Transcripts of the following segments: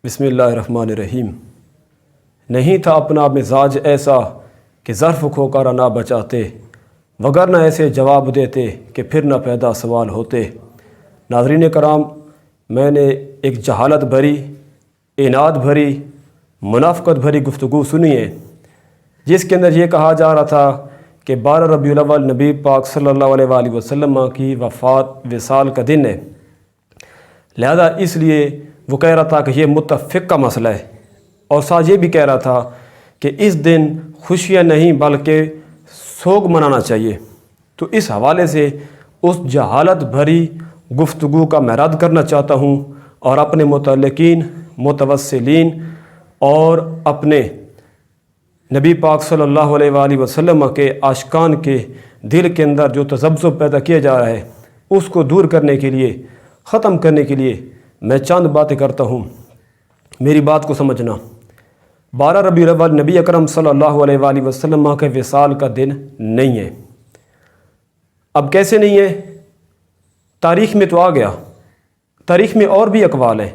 بسم اللہ الرحمن الرحیم۔ نہیں تھا اپنا مزاج ایسا کہ ظرف کھو کر نہ بچاتے، وگرنہ ایسے جواب دیتے کہ پھر نہ پیدا سوال ہوتے۔ ناظرین کرام، میں نے ایک جہالت بھری، اناد بھری، منافقت بھری گفتگو سنی ہے، جس کے اندر یہ کہا جا رہا تھا کہ 12 ربیع الاول نبی پاک صلی اللہ علیہ وآلہ وسلم کی وصال کا دن ہے، لہذا اس لیے وہ کہہ رہا تھا کہ یہ متفق کا مسئلہ ہے، اور ساتھ یہ بھی کہہ رہا تھا کہ اس دن خوشیاں نہیں بلکہ سوگ منانا چاہیے۔ تو اس حوالے سے اس جہالت بھری گفتگو کا میں رد کرنا چاہتا ہوں، اور اپنے متعلقین، متوسلین اور اپنے نبی پاک صلی اللہ علیہ وآلہ وسلم کے عاشقان کے دل کے اندر جو تذبذب پیدا کیا جا رہا ہے، اس کو دور کرنے کے لیے، ختم کرنے کے لیے میں چند باتیں کرتا ہوں۔ میری بات کو سمجھنا، 12 ربیع الاول نبی اکرم صلی اللہ علیہ وآلہ وسلم کے وصال کا دن نہیں ہے۔ اب کیسے نہیں ہے؟ تاریخ میں تو آ گیا، تاریخ میں اور بھی اقوال ہیں۔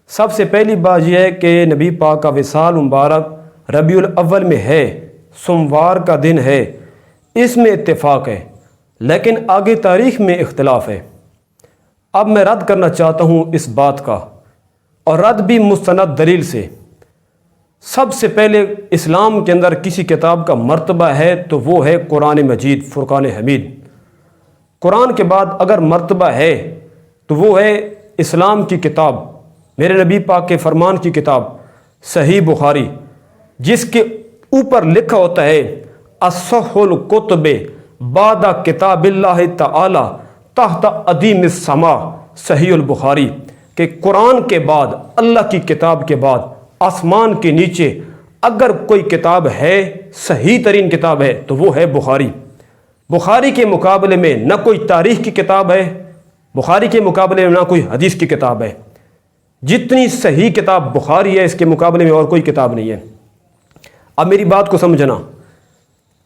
سب سے پہلی بات یہ ہے کہ نبی پاک کا وصال مبارک ربیع الاول میں ہے، سوموار کا دن ہے، اس میں اتفاق ہے، لیکن آگے تاریخ میں اختلاف ہے۔ اب میں رد کرنا چاہتا ہوں اس بات کا، اور رد بھی مستند دلیل سے۔ سب سے پہلے اسلام کے اندر کسی کتاب کا مرتبہ ہے تو وہ ہے قرآن مجید، فرقان حمید۔ قرآن کے بعد اگر مرتبہ ہے تو وہ ہے اسلام کی کتاب، میرے نبی پاک کے فرمان کی کتاب صحیح بخاری، جس کے اوپر لکھا ہوتا ہے اصح الکتب بعد کتاب اللہ تعالی تحت ادیم السماء صحیح البخاری، کہ قرآن کے بعد، اللہ کی کتاب کے بعد، آسمان کے نیچے اگر کوئی کتاب ہے، صحیح ترین کتاب ہے تو وہ ہے بخاری۔ بخاری کے مقابلے میں نہ کوئی تاریخ کی کتاب ہے، بخاری کے مقابلے میں نہ کوئی حدیث کی کتاب ہے۔ جتنی صحیح کتاب بخاری ہے، اس کے مقابلے میں اور کوئی کتاب نہیں ہے۔ اب میری بات کو سمجھنا،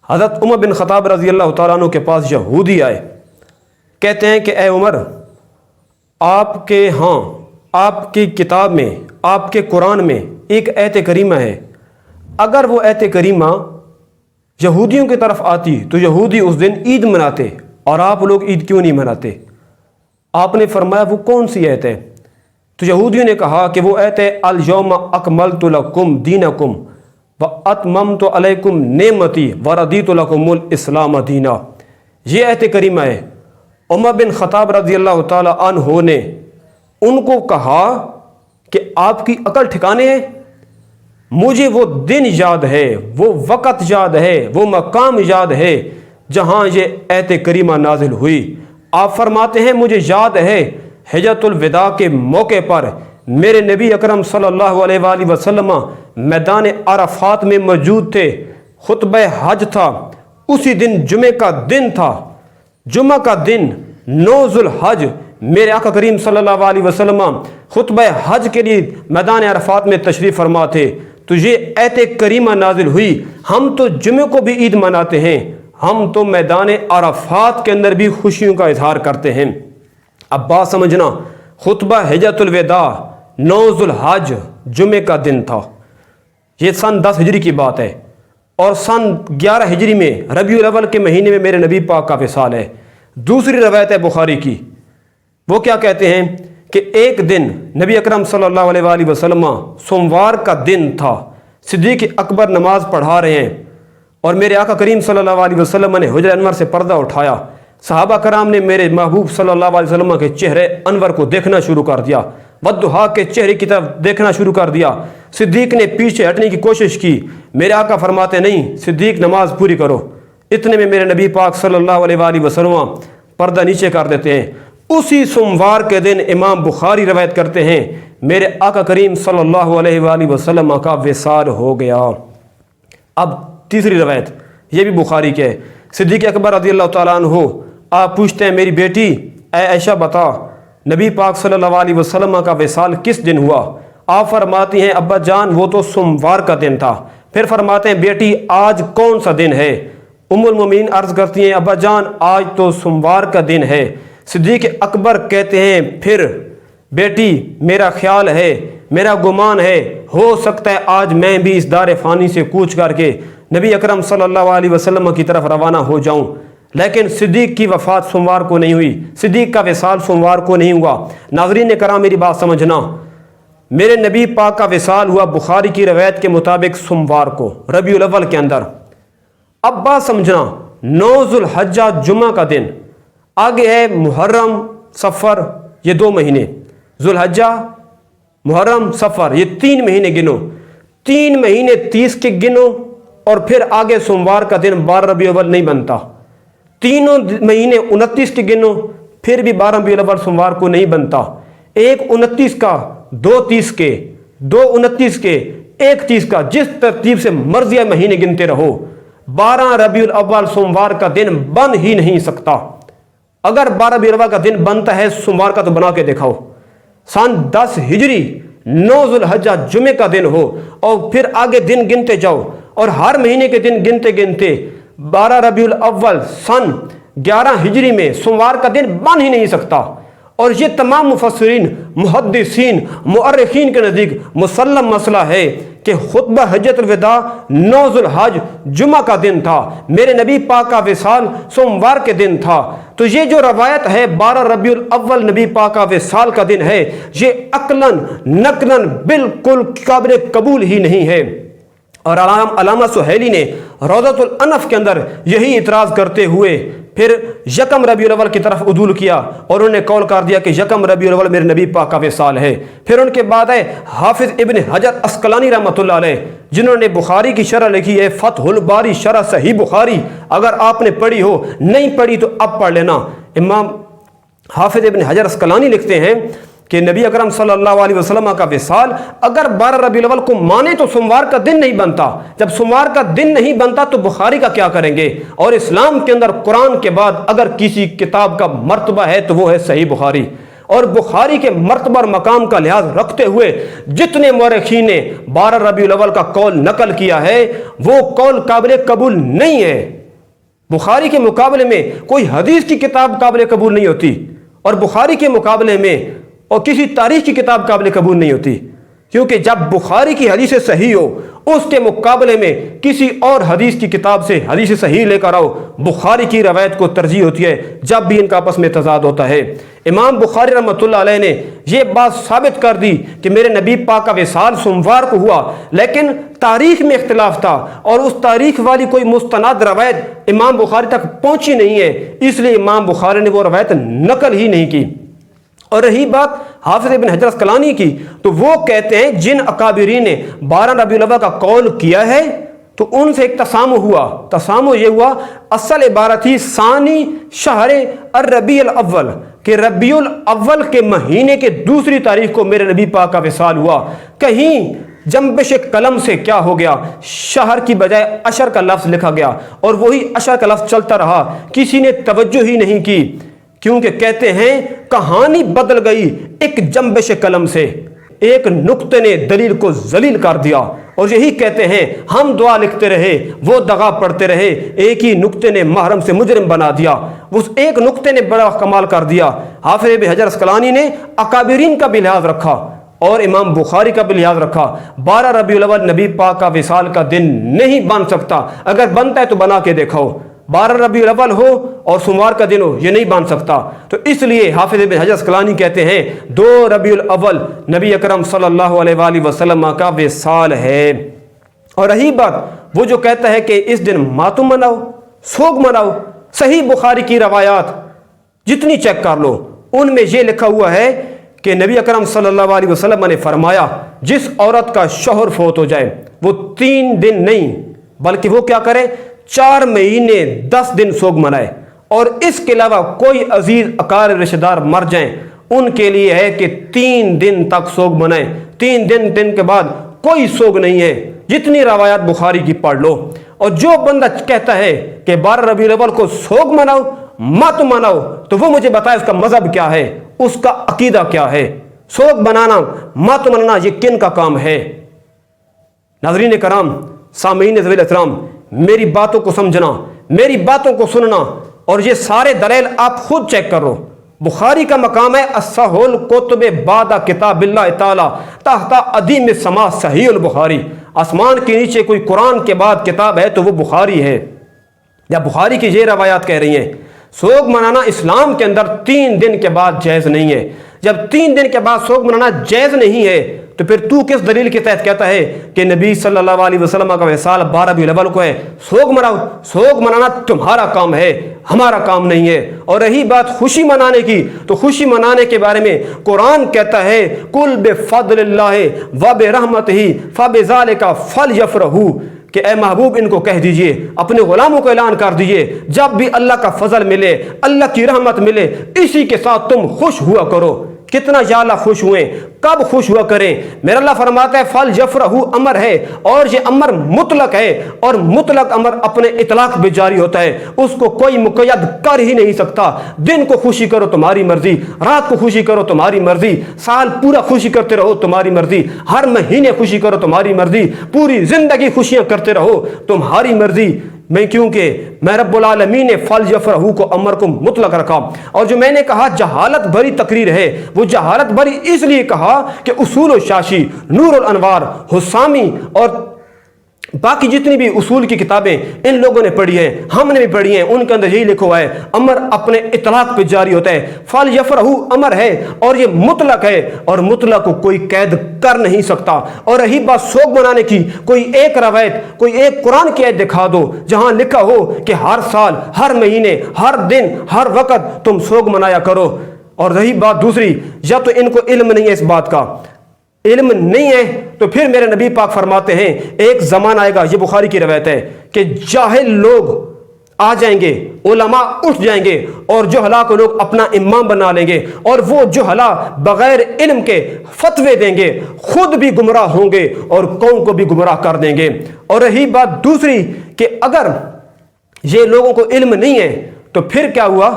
حضرت عمر بن خطاب رضی اللہ تعالیٰ عنہ کے پاس یہودی آئے، کہتے ہیں کہ اے عمر، آپ کے ہاں، آپ کی کتاب میں، آپ کے قرآن میں ایک آیت کریمہ ہے، اگر وہ آیت کریمہ یہودیوں کی طرف آتی تو یہودی اس دن عید مناتے، اور آپ لوگ عید کیوں نہیں مناتے؟ آپ نے فرمایا وہ کون سی آیت ہے؟ تو یہودیوں نے کہا کہ وہ آیت ہے الیوم اکملت لکم دینکم واتممت علیکم نعمتی ورضیت لکم الاسلام دینا۔ یہ آیت کریمہ ہے۔ عمر بن خطاب رضی اللہ تعالی عنہ نے ان کو کہا کہ آپ کی عقل ٹھکانے ہے؟ مجھے وہ دن یاد ہے، وہ وقت یاد ہے، وہ مقام یاد ہے جہاں یہ آیت کریمہ نازل ہوئی۔ آپ فرماتے ہیں مجھے یاد ہے حجۃ الوداع کے موقع پر میرے نبی اکرم صلی اللہ علیہ وآلہ وسلم میدان عرفات میں موجود تھے، خطبہ حج تھا، اسی دن جمعہ کا دن تھا، جمعہ کا دن 9 ذوالحج، میرے آقا کریم صلی اللہ علیہ وسلم خطبہ حج کے لیے میدان عرفات میں تشریف فرما تھے، تو یہ آیت کریمہ نازل ہوئی۔ ہم تو جمعہ کو بھی عید مناتے ہیں، ہم تو میدان عرفات کے اندر بھی خوشیوں کا اظہار کرتے ہیں۔ اب بات سمجھنا، خطبہ حجۃ الوداع 9 ذوالحج جمعہ کا دن تھا، یہ سن 10 ہجری کی بات ہے، اور سن 11 ہجری میں ربیع الاول کے مہینے میں میرے نبی پاک کا وصال ہے۔ دوسری روایت ہے بخاری کی، وہ کیا کہتے ہیں کہ ایک دن نبی اکرم صلی اللہ علیہ وآلہ وسلم، سوموار کا دن تھا، صدیق اکبر نماز پڑھا رہے ہیں، اور میرے آقا کریم صلی اللہ علیہ وسلم نے حجر انور سے پردہ اٹھایا۔ صحابہ کرام نے میرے محبوب صلی اللہ علیہ وسلم کے چہرے انور کو دیکھنا شروع کر دیا، والضحیٰ کے چہرے کی طرف دیکھنا شروع کر دیا۔ صدیق نے پیچھے ہٹنے کی کوشش کی، میرے آقا فرماتے نہیں صدیق نماز پوری کرو۔ اتنے میں میرے نبی پاک صلی اللہ علیہ وآلہ وسلم پردہ نیچے کر دیتے ہیں۔ اسی سوموار کے دن امام بخاری روایت کرتے ہیں میرے آقا کریم صلی اللہ علیہ وآلہ وسلم کا وصال ہو گیا۔ اب تیسری روایت، یہ بھی بخاری کے ہے، صدیق اکبر رضی اللہ تعالیٰ عنہ آپ پوچھتے ہیں میری بیٹی اے عائشہ بتا نبی پاک صلی اللہ علیہ وسلم کا وصال کس دن ہوا؟ آپ فرماتی ہیں ابا جان وہ تو سوموار کا دن تھا۔ پھر فرماتے ہیں بیٹی آج کون سا دن ہے؟ ام المومنین عرض کرتی ہیں ابا جان آج تو سوموار کا دن ہے۔ صدیق اکبر کہتے ہیں پھر بیٹی میرا خیال ہے میرا گمان ہے ہو سکتا ہے آج میں بھی اس دار فانی سے کوچ کر کے نبی اکرم صلی اللہ علیہ وسلم کی طرف روانہ ہو جاؤں، لیکن صدیق کی وفات سوموار کو نہیں ہوئی، صدیق کا وصال سوموار کو نہیں ہوا۔ ناظرین کرام میری بات سمجھنا، میرے نبی پاک کا وصال ہوا بخاری کی روایت کے مطابق سوموار کو ربیع الاول کے اندر۔ اب بات سمجھنا، 9 ذو الحجہ جمعہ کا دن، آگے ہے محرم صفر، یہ 2 مہینے، ذو الحجہ محرم صفر، یہ 3 مہینے گنو، 3 مہینے 30 کے گنو، اور پھر آگے سوموار کا دن 12 ربیع الاول نہیں بنتا، تینوں مہینے 29 کے گنو، پھر بھی 12 ربیع الاول سوموار کو نہیں بنتا، ایک 29 کا، 2 30 کے، 2 29 کے، ایک 30 کا، جس ترتیب سے مرضی مہینے گنتے رہو، 12 ربیع الاول سوموار کا دن بن ہی نہیں سکتا۔ اگر 12 ربیع الاول کا دن بنتا ہے سوموار کا تو بنا کے دکھاؤ، سن 10 ہجری 9 ذو الحجہ جمعے کا دن ہو، اور پھر آگے دن گنتے جاؤ، اور ہر مہینے کے دن گنتے گنتے 12 ربیع الاول سن 11 ہجری میں سوموار کا دن بن ہی نہیں سکتا۔ اور یہ تمام مفسرین، محدثین، مؤرخین کے نزدیک مسلم مسئلہ ہے کہ خطبہ حجۃ الوداع 9 ذو الحج جمعہ کا دن تھا، میرے نبی پاک کا وصال سوموار کے دن تھا۔ تو یہ جو روایت ہے 12 ربیع الاول نبی پاک کا وصال کا دن ہے، یہ عقلاً نقلاً بالکل قابل قبول ہی نہیں ہے۔ اور علامہ سہیلی نے روضۃ الانف کے اندر یہی اعتراض کرتے ہوئے پھر یکم ربیع الاول کی طرف عدول کیا، اور انہوں نے قول کر دیا کہ یکم ربیع الاول میرے نبی پاک کا وصال ہے۔ پھر ان کے بعد ہے حافظ ابن حجر عسقلانی رحمۃ اللہ علیہ، جنہوں نے بخاری کی شرح لکھی ہے فتح الباری شرح صحیح بخاری، اگر آپ نے پڑھی ہو، نہیں پڑھی تو اب پڑھ لینا۔ امام حافظ ابن حجر عسقلانی لکھتے ہیں کہ نبی اکرم صلی اللہ علیہ وسلم کا وصال اگر 12 ربیع الاول کو مانے تو سوموار کا دن نہیں بنتا، جب سوموار کا دن نہیں بنتا تو بخاری کا کیا کریں گے؟ اور اسلام کے اندر قرآن کے بعد اگر کسی کتاب کا مرتبہ ہے تو وہ ہے صحیح بخاری، اور بخاری کے مرتبہ اور مقام کا لحاظ رکھتے ہوئے جتنے مورخین نے 12 ربیع الاول کا قول نقل کیا ہے وہ قول قابل قبول نہیں ہے۔ بخاری کے مقابلے میں کوئی حدیث کی کتاب قابل قبول نہیں ہوتی، اور بخاری کے مقابلے میں اور کسی تاریخ کی کتاب قابل قبول نہیں ہوتی، کیونکہ جب بخاری کی حدیث صحیح ہو اس کے مقابلے میں کسی اور حدیث کی کتاب سے حدیث صحیح لے کر آؤ، بخاری کی روایت کو ترجیح ہوتی ہے جب بھی ان کا آپس میں تضاد ہوتا ہے۔ امام بخاری رحمۃ اللہ علیہ نے یہ بات ثابت کر دی کہ میرے نبی پاک کا وصال سوموار کو ہوا، لیکن تاریخ میں اختلاف تھا، اور اس تاریخ والی کوئی مستند روایت امام بخاری تک پہنچی نہیں ہے، اس لیے امام بخاری نے وہ روایت نقل ہی نہیں کی۔ اور رہی بات حافظ ابن حجر عسقلانی کی، تو وہ کہتے ہیں جن اکابرین نے 12 ربیع الاول کا قول کیا ہے تو ان سے ایک تسامح ہوا۔ تسامح یہ ہوا، اصل عبارت تھی ثانی شہر الربیع الاول، کہ ربیع الاول کے مہینے کے 2 تاریخ کو میرے نبی پاک کا وصال ہوا۔ کہیں جنبش قلم سے کیا ہو گیا، شہر کی بجائے اشر کا لفظ لکھا گیا، اور وہی اشر کا لفظ چلتا رہا، کسی نے توجہ ہی نہیں کی، کیونکہ کہتے ہیں کہانی بدل گئی ایک جنبش قلم سے، ایک نقطے نے دلیل کو ذلیل کر دیا۔ اور یہی کہتے ہیں ہم دعا لکھتے رہے وہ دغا پڑھتے رہے، ایک ہی نقطے نے محرم سے مجرم بنا دیا، اس ایک نقطے نے بڑا کمال کر دیا۔ حافظ ابن حجر عسقلانی نے اکابرین کا بھی لحاظ رکھا اور امام بخاری کا بھی لحاظ رکھا، 12 ربیع الاول نبی پاک کا وصال کا دن نہیں بن سکتا، اگر بنتا ہے تو بنا کے دیکھو، 12 ربیع الاول ہو اور سوموار کا دن ہو، یہ نہیں بن سکتا۔ تو اس لیے حافظ ابن حجر عسقلانی کہتے ہیں 2 ربیع الاول نبی اکرم صلی اللہ علیہ وآلہ وسلم کا وصال ہے۔ اور رہی بات وہ جو کہتا ہے کہ اس دن ماتم مناؤ، سوگ مناؤ، صحیح بخاری کی روایات جتنی چیک کر لو ان میں یہ لکھا ہوا ہے کہ نبی اکرم صلی اللہ علیہ وسلم نے فرمایا جس عورت کا شوہر فوت ہو جائے وہ 3 دن نہیں بلکہ وہ کیا کرے، 4 مہینے 10 دن سوگ منائے، اور اس کے علاوہ کوئی عزیز اقارب رشتہ دار مر جائیں ان کے لیے ہے کہ 3 دن تک سوگ منائیں، 3 دن کے بعد کوئی سوگ نہیں ہے۔ جتنی روایات بخاری کی پڑھ لو۔ اور جو بندہ کہتا ہے کہ 12 ربیع الاول کو سوگ مناؤ، مت مناؤ، تو وہ مجھے بتائے اس کا مذہب کیا ہے، اس کا عقیدہ کیا ہے؟ سوگ منانا، مت منانا یہ کن کا کام ہے؟ ناظرین کرام، سامعین ذویل احترام، میری باتوں کو سمجھنا، میری باتوں کو سننا، اور یہ سارے دلائل آپ خود چیک کر لو، بخاری کا مقام ہے اصحُ الکتب بعد کتاب اللہ تعالی تحت عدیم سما صحیح البخاری. آسمان کے نیچے کوئی قرآن کے بعد کتاب ہے تو وہ بخاری ہے. یا بخاری کی یہ روایات کہہ رہی ہیں سوگ منانا اسلام کے اندر 3 دن کے بعد جائز نہیں ہے. جب 3 دن کے بعد سوگ منانا جائز نہیں ہے تو پھر تو کس دلیل کے تحت کہتا ہے کہ نبی صلی اللہ علیہ وسلم کا وصال 12 ربیع الاول کو ہے؟ سوگ مناؤ. سوگ منانا تمہارا کام ہے، ہمارا کام نہیں ہے. اور رہی بات خوشی منانے کی تو خوشی منانے کے بارے میں قرآن کہتا ہے قل بفضل اللہ وبرحمتہ فبذلک فلیفرحوا، کہ اے محبوب ان کو کہہ دیجئے، اپنے غلاموں کو اعلان کر دیجئے جب بھی اللہ کا فضل ملے، اللہ کی رحمت ملے، اسی کے ساتھ تم خوش ہوا کرو. کتنا یا اللہ خوش ہوئے، کب خوش ہوا کریں؟ میرا اللہ فرماتا ہے فلیفرحوا امر ہے، اور یہ امر مطلق ہے، اور مطلق امر اپنے اطلاق پہ جاری ہوتا ہے، اس کو کوئی مقید کر ہی نہیں سکتا. دن کو خوشی کرو تمہاری مرضی، رات کو خوشی کرو تمہاری مرضی، سال پورا خوشی کرتے رہو تمہاری مرضی، ہر مہینے خوشی کرو تمہاری مرضی، پوری زندگی خوشیاں کرتے رہو تمہاری مرضی. میں کیونکہ میں رب العالمین نے فلیفرحوا کو امر کو مطلق رکھا. اور جو میں نے کہا جہالت بھری تقریر ہے، وہ جہالت بھری اس لیے کہا کہ اصول الشاشی، نور الانوار، حسامی اور باقی جتنی بھی اصول کی کتابیں ان لوگوں نے پڑھی ہیں، ہم نے بھی پڑھی ہیں، ان کے اندر یہی لکھا ہوا ہے امر اپنے اطلاق پہ جاری ہوتا ہے. فلیفرحوا امر ہے اور یہ مطلق ہے، اور مطلق کو کوئی قید کر نہیں سکتا. اور رہی بات سوگ منانے کی، کوئی ایک روایت، کوئی ایک قرآن کی آیت دکھا دو جہاں لکھا ہو کہ ہر سال، ہر مہینے، ہر دن، ہر وقت تم سوگ منایا کرو. اور رہی بات دوسری، یا تو ان کو علم نہیں ہے اس بات کا، علم نہیں ہے تو پھر میرے نبی پاک فرماتے ہیں ایک زمانہ آئے گا، یہ بخاری کی روایت ہے، کہ جاہل لوگ آ جائیں گے، علماء اٹھ جائیں گے، اور جہلا کو لوگ اپنا امام بنا لیں گے، اور وہ جہلا بغیر علم کے فتوے دیں گے، خود بھی گمراہ ہوں گے اور قوم کو بھی گمراہ کر دیں گے. اور رہی بات دوسری کہ اگر یہ لوگوں کو علم نہیں ہے تو پھر کیا ہوا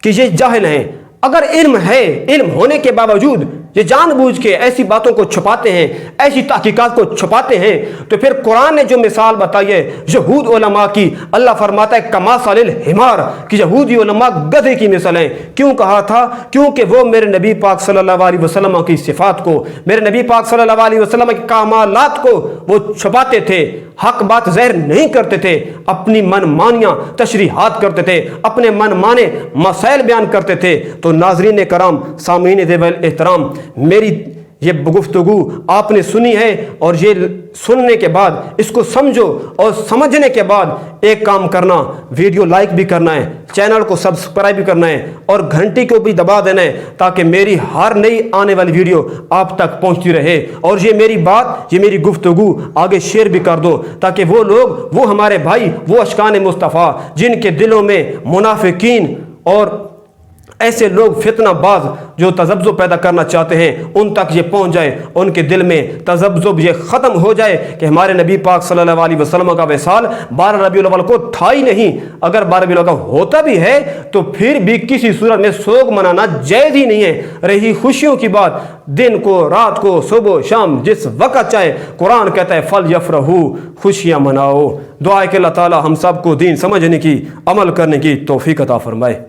کہ یہ جاہل ہیں. اگر علم ہے، علم ہونے کے باوجود یہ جان بوجھ کے ایسی باتوں کو چھپاتے ہیں، ایسی تحقیقات کو چھپاتے ہیں، تو پھر قرآن نے جو مثال بتائی ہے یہود علماء کی، اللہ فرماتا ہے کمثل الحمار، کہ یہودی علماء گدھے کی مثل ہیں. کیوں کہا تھا؟ کیونکہ وہ میرے نبی پاک صلی اللہ علیہ وسلم کی صفات کو، میرے نبی پاک صلی اللہ علیہ وسلم کے کمالات کو وہ چھپاتے تھے، حق بات ظاہر نہیں کرتے تھے، اپنی من مانیاں تشریحات کرتے تھے، اپنے من مانے مسائل بیان کرتے تھے. تو ناظرین کرام، سامعین ذوی الاحترام، میری یہ گفتگو آپ نے سنی ہے، اور یہ سننے کے بعد اس کو سمجھو، اور سمجھنے کے بعد ایک کام کرنا، ویڈیو لائک بھی کرنا ہے، چینل کو سبسکرائب بھی کرنا ہے، اور گھنٹی کو بھی دبا دینا ہے تاکہ میری ہر نئی آنے والی ویڈیو آپ تک پہنچتی رہے. اور یہ میری بات، یہ میری گفتگو آگے شیئر بھی کر دو تاکہ وہ لوگ، وہ ہمارے بھائی، وہ اشکان مصطفیٰ جن کے دلوں میں منافقین اور ایسے لوگ فتنہ باز جو تذبذب پیدا کرنا چاہتے ہیں ان تک یہ پہنچ جائے، ان کے دل میں تذبذب یہ ختم ہو جائے کہ ہمارے نبی پاک صلی اللہ علیہ وسلم کا وصال 12 ربیع الاول کو تھا ہی نہیں. اگر 12 ربیع الاول ہوتا بھی ہے تو پھر بھی کسی صورت میں سوگ منانا جائز ہی نہیں ہے. رہی خوشیوں کی بات، دن کو، رات کو، صبح شام، جس وقت چاہے، قرآن کہتا ہے فلیفرحوا، خوشیاں مناؤ. دعا ہے کہ اللہ تعالی ہم سب کو دین سمجھنے کی، عمل کرنے کی توفیق عطا فرمائے.